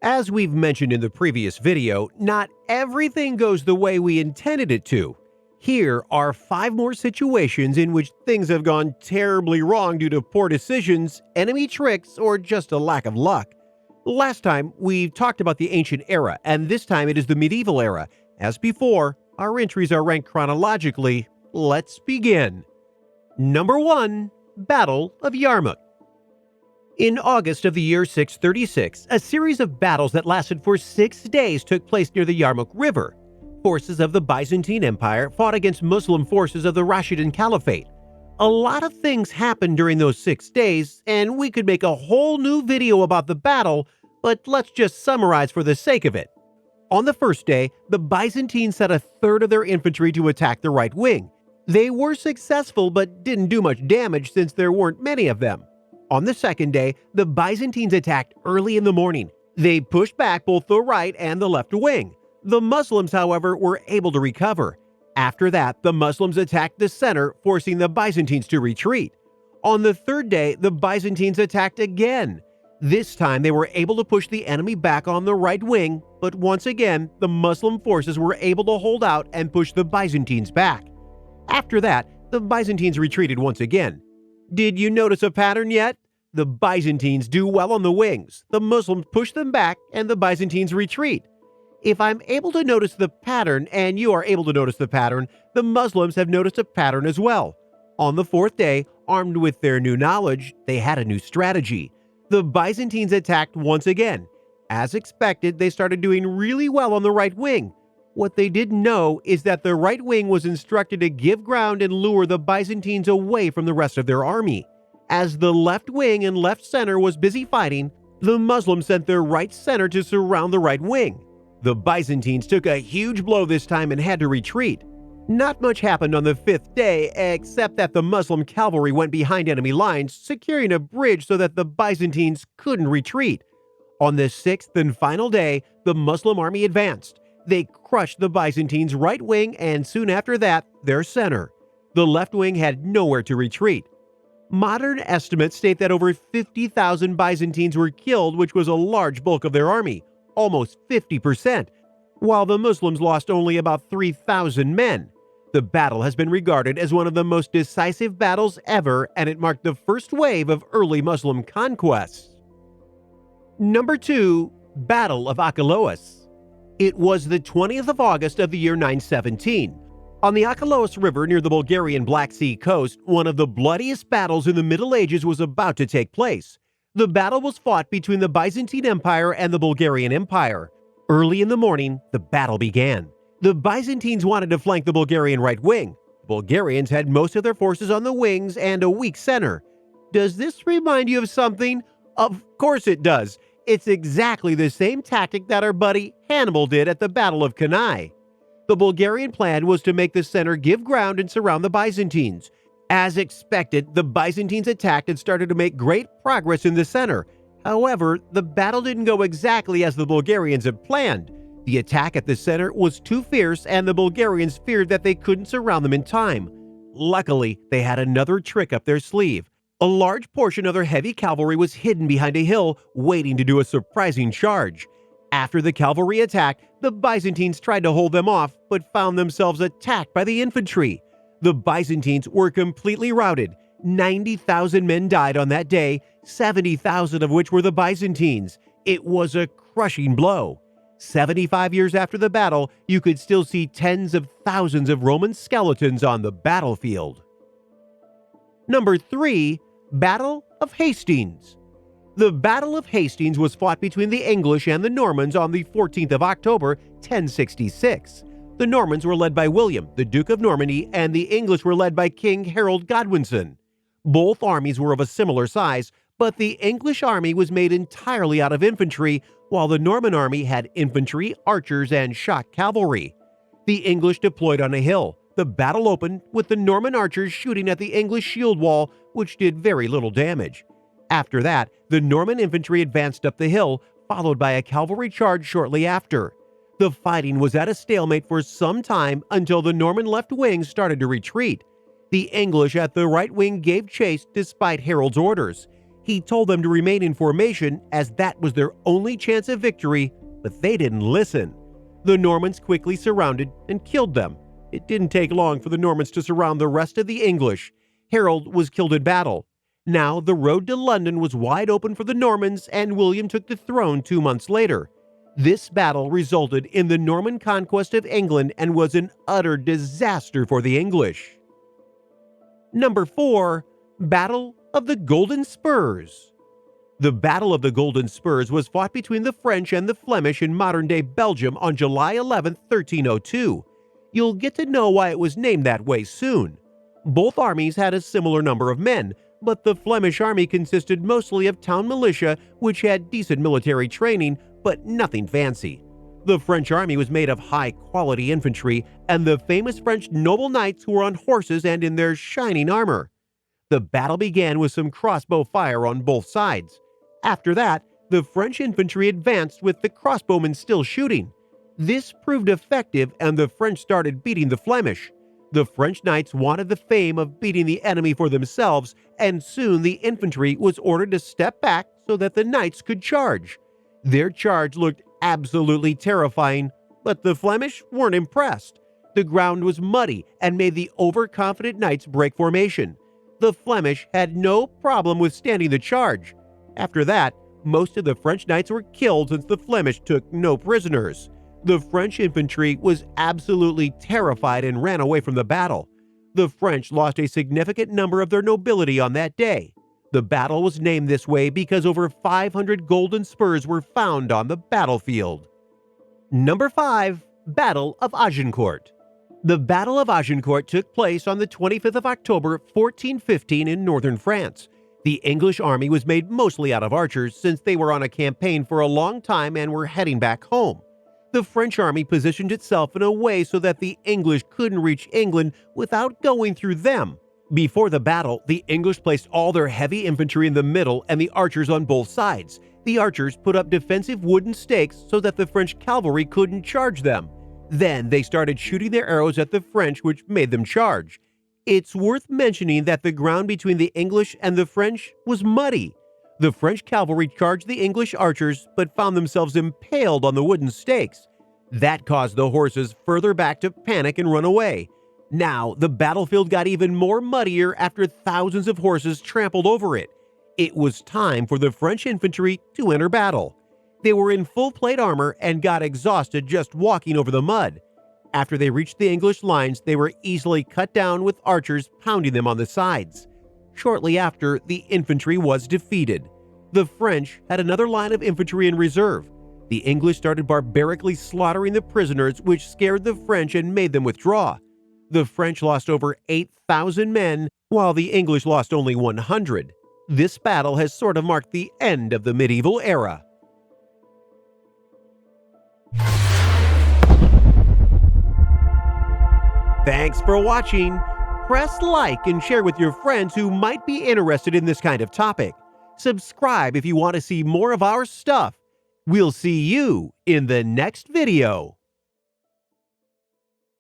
As we've mentioned in the previous video, not everything goes the way we intended it to. Here are 5 more situations in which things have gone terribly wrong due to poor decisions, enemy tricks, or just a lack of luck. Last time, we talked about the ancient era, and this time it is the medieval era. As before, our entries are ranked chronologically. Let's begin. Number 1. Battle of Yarmouk. In August of the year 636, a series of battles that lasted for 6 days took place near the Yarmouk River. Forces of the Byzantine Empire fought against Muslim forces of the Rashidun Caliphate. A lot of things happened during those 6 days, and we could make a whole new video about the battle, but let's just summarize for the sake of it. On the first day, the Byzantines sent a third of their infantry to attack the right wing. They were successful but didn't do much damage since there weren't many of them. On the second day, the Byzantines attacked early in the morning. They pushed back both the right and the left wing. The Muslims, however, were able to recover. After that, the Muslims attacked the center, forcing the Byzantines to retreat. On the third day, the Byzantines attacked again. This time, they were able to push the enemy back on the right wing, but once again, the Muslim forces were able to hold out and push the Byzantines back. After that, the Byzantines retreated once again. Did you notice a pattern yet? The Byzantines do well on the wings, the Muslims push them back, and the Byzantines retreat. If I'm able to notice the pattern, and you are able to notice the pattern, the Muslims have noticed a pattern as well. On the fourth day, armed with their new knowledge, they had a new strategy. The Byzantines attacked once again. As expected, they started doing really well on the right wing. What they didn't know is that the right wing was instructed to give ground and lure the Byzantines away from the rest of their army. As the left wing and left center was busy fighting, the Muslims sent their right center to surround the right wing. The Byzantines took a huge blow this time and had to retreat. Not much happened on the fifth day, except that the Muslim cavalry went behind enemy lines, securing a bridge so that the Byzantines couldn't retreat. On the sixth and final day, the Muslim army advanced. They crushed the Byzantines' right wing and soon after that, their center. The left wing had nowhere to retreat. Modern estimates state that over 50,000 Byzantines were killed, which was a large bulk of their army, almost 50%, while the Muslims lost only about 3,000 men. The battle has been regarded as one of the most decisive battles ever, and it marked the first wave of early Muslim conquests. Number 2. Battle of Achelous. It was the 20th of August of the year 917. On the Achelous River near the Bulgarian Black Sea coast, one of the bloodiest battles in the Middle Ages was about to take place. The battle was fought between the Byzantine Empire and the Bulgarian Empire. Early in the morning, the battle began. The Byzantines wanted to flank the Bulgarian right wing. The Bulgarians had most of their forces on the wings and a weak center. Does this remind you of something? Of course it does. It's exactly the same tactic that our buddy Hannibal did at the Battle of Cannae. The Bulgarian plan was to make the center give ground and surround the Byzantines. As expected, the Byzantines attacked and started to make great progress in the center. However, the battle didn't go exactly as the Bulgarians had planned. The attack at the center was too fierce, and the Bulgarians feared that they couldn't surround them in time. Luckily, they had another trick up their sleeve. A large portion of their heavy cavalry was hidden behind a hill, waiting to do a surprising charge. After the cavalry attacked, the Byzantines tried to hold them off, but found themselves attacked by the infantry. The Byzantines were completely routed. 90,000 men died on that day, 70,000 of which were the Byzantines. It was a crushing blow. 75 years after the battle, you could still see tens of thousands of Roman skeletons on the battlefield. Number 3. Battle of Hastings. The Battle of Hastings was fought between the English and the Normans on the 14th of October, 1066. The Normans were led by William, the Duke of Normandy, and the English were led by King Harold Godwinson. Both armies were of a similar size, but the English army was made entirely out of infantry, while the Norman army had infantry, archers, and shock cavalry. The English deployed on a hill. The battle opened with the Norman archers shooting at the English shield wall, which did very little damage. After that, the Norman infantry advanced up the hill, followed by a cavalry charge shortly after. The fighting was at a stalemate for some time until the Norman left wing started to retreat. The English at the right wing gave chase despite Harold's orders. He told them to remain in formation as that was their only chance of victory, but they didn't listen. The Normans quickly surrounded and killed them. It didn't take long for the Normans to surround the rest of the English. Harold was killed in battle. Now the road to London was wide open for the Normans, and William took the throne 2 months later. This battle resulted in the Norman conquest of England and was an utter disaster for the English. Number 4. Battle of the Golden Spurs. The Battle of the Golden Spurs was fought between the French and the Flemish in modern-day Belgium on July 11, 1302. You'll get to know why it was named that way soon. Both armies had a similar number of men, but the Flemish army consisted mostly of town militia, which had decent military training, but nothing fancy. The French army was made of high-quality infantry and the famous French noble knights who were on horses and in their shining armor. The battle began with some crossbow fire on both sides. After that, the French infantry advanced with the crossbowmen still shooting. This proved effective, and the French started beating the Flemish. The French knights wanted the fame of beating the enemy for themselves, and soon the infantry was ordered to step back so that the knights could charge. Their charge looked absolutely terrifying, but the Flemish weren't impressed. The ground was muddy and made the overconfident knights break formation. The Flemish had no problem withstanding the charge. After that, most of the French knights were killed since the Flemish took no prisoners. The French infantry was absolutely terrified and ran away from the battle. The French lost a significant number of their nobility on that day. The battle was named this way because over 500 golden spurs were found on the battlefield. Number 5. Battle of Agincourt. The Battle of Agincourt took place on the 25th of October, 1415 in northern France. The English army was made mostly out of archers since they were on a campaign for a long time and were heading back home. The French army positioned itself in a way so that the English couldn't reach England without going through them. Before the battle, the English placed all their heavy infantry in the middle and the archers on both sides. The archers put up defensive wooden stakes so that the French cavalry couldn't charge them. Then they started shooting their arrows at the French, which made them charge. It's worth mentioning that the ground between the English and the French was muddy. The French cavalry charged the English archers, but found themselves impaled on the wooden stakes. That caused the horses further back to panic and run away. Now, the battlefield got even more muddier after thousands of horses trampled over it. It was time for the French infantry to enter battle. They were in full plate armor and got exhausted just walking over the mud. After they reached the English lines, they were easily cut down with archers pounding them on the sides. Shortly after, the infantry was defeated. The French had another line of infantry in reserve. The English started barbarically slaughtering the prisoners, which scared the French and made them withdraw. The French lost over 8,000 men, while the English lost only 100. This battle has sort of marked the end of the medieval era. Thanks for watching. Press like and share with your friends who might be interested in this kind of topic. Subscribe if you want to see more of our stuff. We'll see you in the next video.